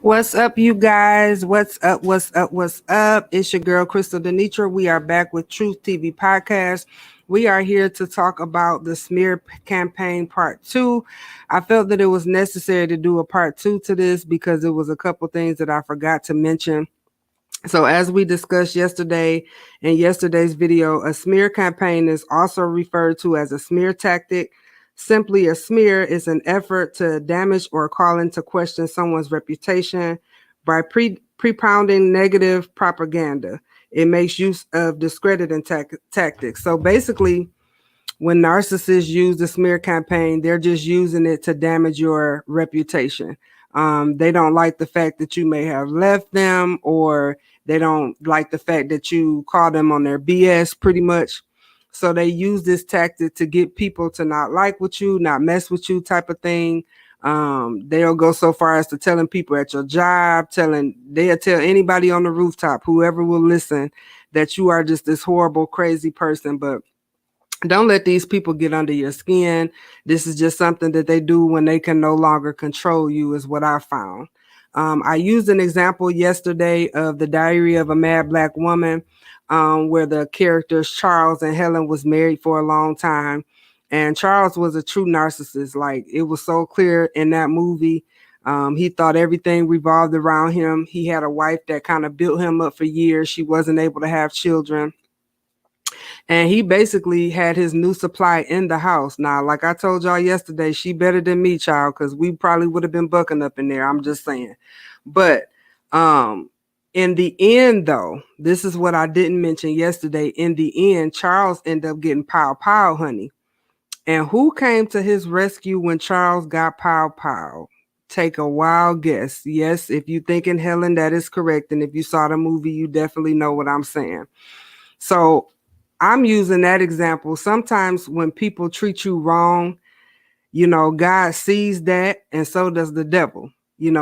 What's up, you guys? What's up? What's up? What's up? It's your girl, Crystal Denitra. We are back with Truth TV Podcast. We are here to talk about the smear campaign part two. I felt that it was necessary to do a part two to this because it was a couple things that I forgot to mention. So, as we discussed yesterday in yesterday's video, a smear campaign is also referred to as a smear tactic. Simply, a smear is an effort to damage or call into question someone's reputation by propounding negative propaganda. It makes use of discrediting tactics. So, basically, when narcissists use the smear campaign, they're just using it to damage your reputation. They don't like the fact that you may have left them, or they don't like the fact that you call them on their BS pretty much. So they use this tactic to get people to not like with you, not mess with you type of thing. They'll go so far as to telling people at your job, they'll tell anybody on the rooftop, whoever will listen, that you are just this horrible, crazy person. But don't let these people get under your skin. This is just something that they do when they can no longer control you, is what I found. I used an example yesterday of The Diary of a Mad Black Woman, where the characters Charles and Helen was married for a long time. And Charles was a true narcissist. Like, it was so clear in that movie. He thought everything revolved around him. He had a wife that kind of built him up for years. She wasn't able to have children. And he basically had his new supply in the house. Now, like I told y'all yesterday, she better than me, child, because we probably would have been bucking up in there. I'm just saying. But in the end, though, this is what I didn't mention yesterday. In the end, Charles ended up getting pow, honey. And who came to his rescue when Charles got pow? Take a wild guess. Yes, if you thinking Helen, that is correct. And if you saw the movie, you definitely know what I'm saying. So I'm using that example. Sometimes when people treat you wrong, God sees that, and so does the devil,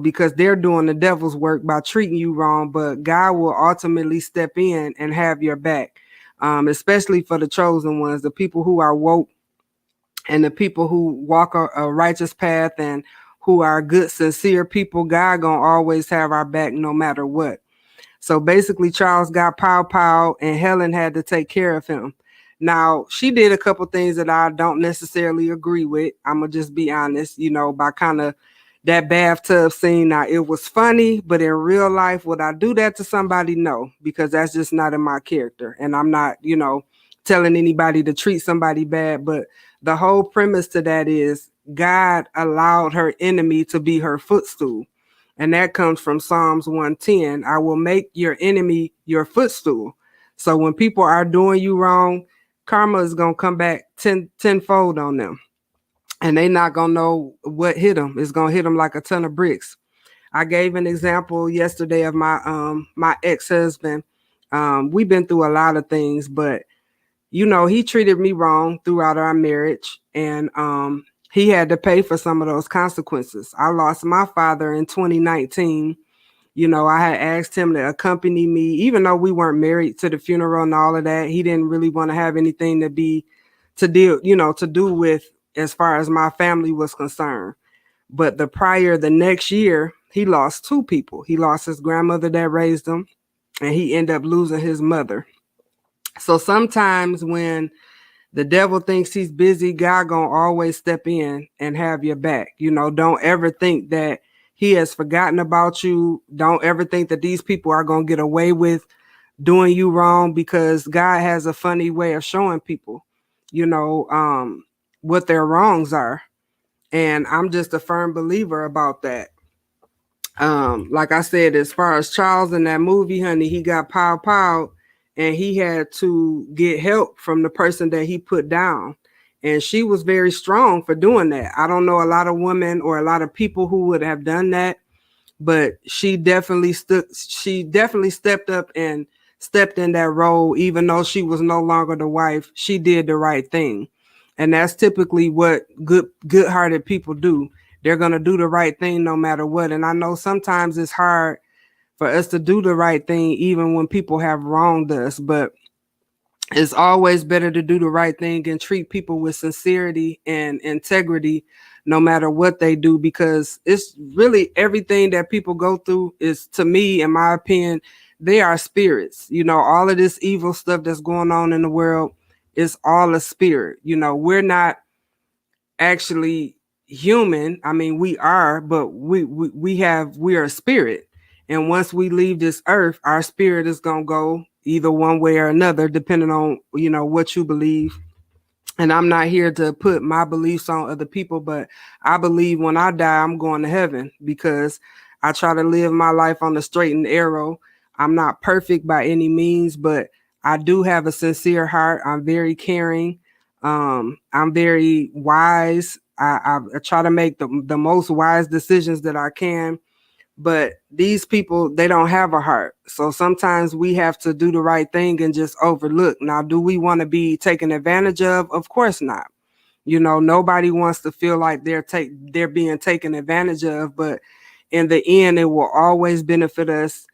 because they're doing the devil's work by treating you wrong, but God will ultimately step in and have your back, especially for the chosen ones, the people who are woke and the people who walk a righteous path and who are good, sincere people. God gonna always have our back no matter what. So basically, Charles got pow, and Helen had to take care of him. Now, she did a couple things that I don't necessarily agree with. I'm going to just be honest, by kind of that bathtub scene. Now, it was funny, but in real life, would I do that to somebody? No, because that's just not in my character. And I'm not, telling anybody to treat somebody bad. But the whole premise to that is God allowed her enemy to be her footstool. And that comes from Psalms 110. I will make your enemy your footstool. So when people are doing you wrong, karma is going to come back tenfold on them. And they not going to know what hit them. It's going to hit them like a ton of bricks. I gave an example yesterday of my ex-husband. We've been through a lot of things, but, he treated me wrong throughout our marriage. And he had to pay for some of those consequences. I lost my father in 2019. I had asked him to accompany me, even though we weren't married, to the funeral and all of that. He didn't really want to have anything to do with as far as my family was concerned. But the next year, he lost two people. He lost his grandmother that raised him, and he ended up losing his mother. So sometimes when the devil thinks he's busy, God gonna always step in and have your back. Don't ever think that he has forgotten about you. Don't ever think that these people are gonna get away with doing you wrong, because God has a funny way of showing people, what their wrongs are. And I'm just a firm believer about that. Like I said, as far as Charles in that movie, honey, he got pow, and he had to get help from the person that he put down. And she was very strong for doing that. I don't know a lot of women or a lot of people who would have done that, but she definitely stepped up and stepped in that role. Even though she was no longer the wife, she did the right thing. And that's typically what good-hearted people do. They're going to do the right thing no matter what. And I know sometimes it's hard for us to do the right thing even when people have wronged us, but it's always better to do the right thing and treat people with sincerity and integrity no matter what they do, because it's really everything that people go through is, to me, in my opinion, they are spirits. All of this evil stuff that's going on in the world is all a spirit. We're not actually human. I mean, we are, but we are a spirit. And once we leave this earth, our spirit is going to go either one way or another, depending on, what you believe. And I'm not here to put my beliefs on other people, but I believe when I die, I'm going to heaven, because I try to live my life on the straight and narrow. I'm not perfect by any means, but I do have a sincere heart. I'm very caring. I'm very wise. I try to make the most wise decisions that I can. But these people, they don't have a heart. So sometimes we have to do the right thing and just overlook. Now, do we want to be taken advantage of? Of course not. Nobody wants to feel like they're being taken advantage of. But in the end, it will always benefit us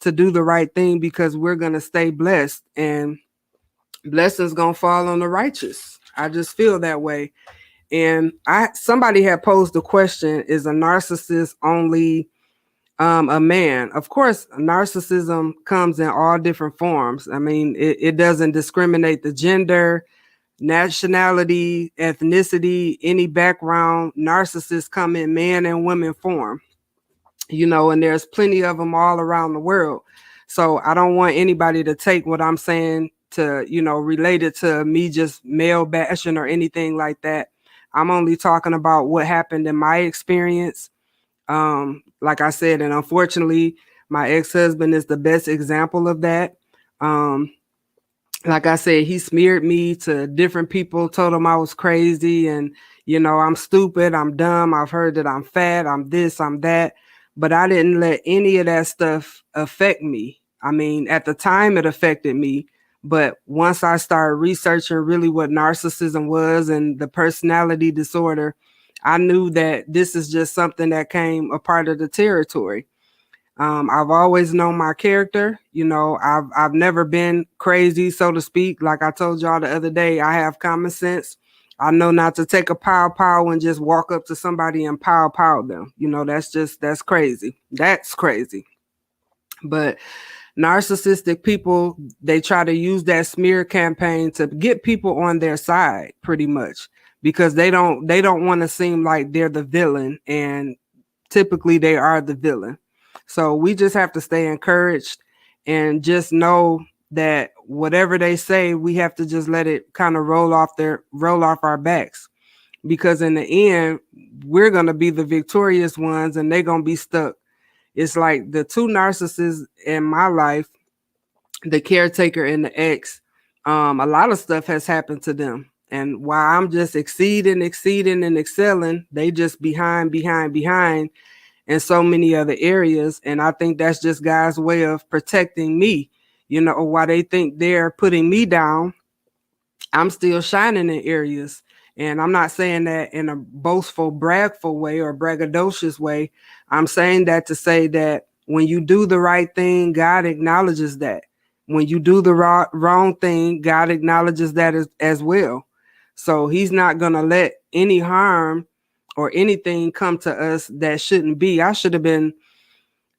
to do the right thing, because we're going to stay blessed, and blessings going to fall on the righteous. I just feel that way. And somebody had posed the question, is a narcissist only a man? Of course, narcissism comes in all different forms. I mean, it doesn't discriminate the gender, nationality, ethnicity, any background. Narcissists come in man and women form, and there's plenty of them all around the world. So I don't want anybody to take what I'm saying to, relate it to me just male bashing or anything like that. I'm only talking about what happened in my experience. Like I said, and unfortunately, my ex-husband is the best example of that. Like I said, he smeared me to different people, told them I was crazy and, I'm stupid, I'm dumb, I've heard that I'm fat, I'm this, I'm that. But I didn't let any of that stuff affect me. I mean, at the time it affected me. But once I started researching really what narcissism was and the personality disorder, I knew that this is just something that came a part of the territory. I've always known my character. I've never been crazy, so to speak. Like I told y'all the other day, I have common sense. I know not to take a pow and just walk up to somebody and pow them. That's crazy. That's crazy. But narcissistic people, they try to use that smear campaign to get people on their side, pretty much, because they don't want to seem like they're the villain, and typically they are the villain. So we just have to stay encouraged and just know that whatever they say, we have to just let it kind of roll off our backs, because in the end, we're going to be the victorious ones and they're going to be stuck. It's like the two narcissists in my life, the caretaker and the ex. A lot of stuff has happened to them. And while I'm just exceeding and excelling, they just behind in so many other areas. And I think that's just God's way of protecting me. While they think they're putting me down, I'm still shining in areas. And I'm not saying that in a boastful, bragful way or braggadocious way. I'm saying that to say that when you do the right thing, God acknowledges that. When you do the wrong thing, God acknowledges that as well. So he's not going to let any harm or anything come to us that shouldn't be. I should have been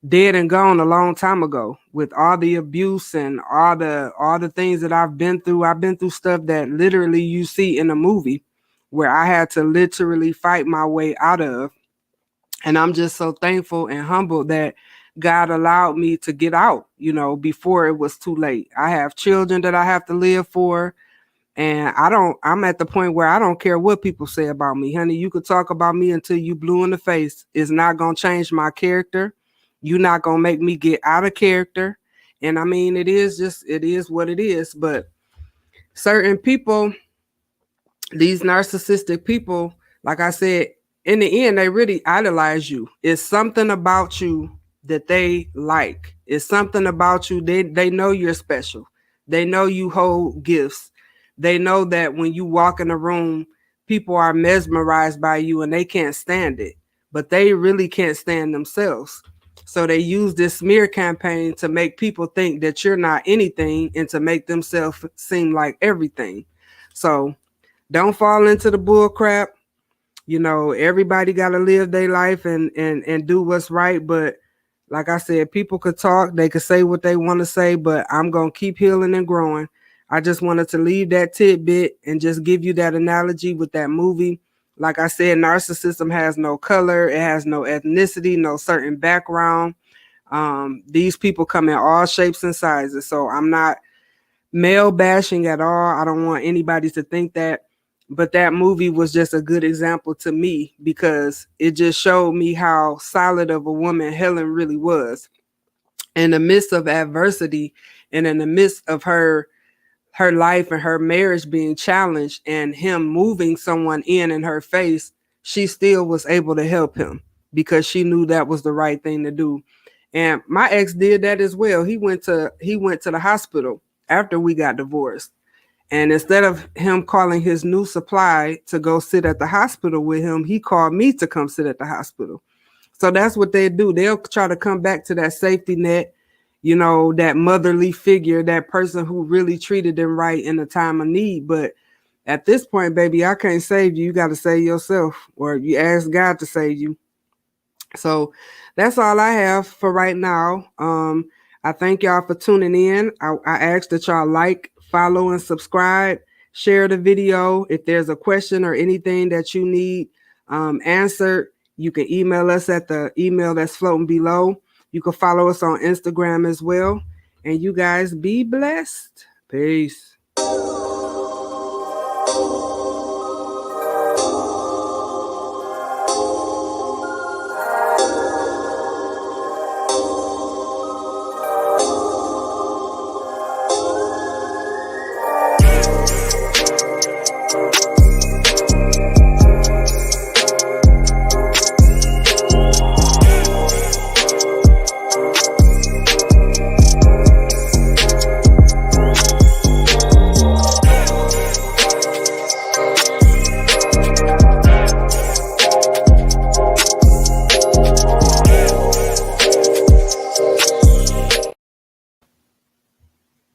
dead and gone a long time ago with all the abuse and all the things that I've been through. I've been through stuff that literally you see in a movie where I had to literally fight my way out of. And I'm just so thankful and humbled that God allowed me to get out, before it was too late. I have children that I have to live for. And I'm at the point where I don't care what people say about me. Honey, you could talk about me until you blue in the face. It's not going to change my character. You're not going to make me get out of character. And I mean, it is what it is. But certain people, these narcissistic people, like I said, in the end, they really idolize you. It's something about you that they like. It's something about you. They know you're special. They know you hold gifts. They know that when you walk in a room, people are mesmerized by you and they can't stand it, but they really can't stand themselves. So they use this smear campaign to make people think that you're not anything and to make themselves seem like everything. So don't fall into the bull crap. Everybody got to live their life and do what's right. But like I said, people could talk, they could say what they want to say, but I'm going to keep healing and growing. I just wanted to leave that tidbit and just give you that analogy with that movie. Like I said, narcissism has no color, it has no ethnicity, no certain background. These people come in all shapes and sizes. So I'm not male bashing at all. I don't want anybody to think that. But that movie was just a good example to me because it just showed me how solid of a woman Helen really was. In the midst of adversity and in the midst of her life and her marriage being challenged and him moving someone in her face, she still was able to help him because she knew that was the right thing to do. And my ex did that as well. He went to the hospital after we got divorced. And instead of him calling his new supply to go sit at the hospital with him, he called me to come sit at the hospital. So that's what they do. They'll try to come back to that safety net, that motherly figure, that person who really treated them right in a time of need. But at this point, baby, I can't save you. You got to save yourself, or you ask God to save you. So that's all I have for right now. I thank y'all for tuning in. I ask that y'all like, follow, and subscribe. Share the video. If there's a question or anything that you need answered, you can email us at the email that's floating below. You can follow us on Instagram as well. And you guys be blessed. Peace.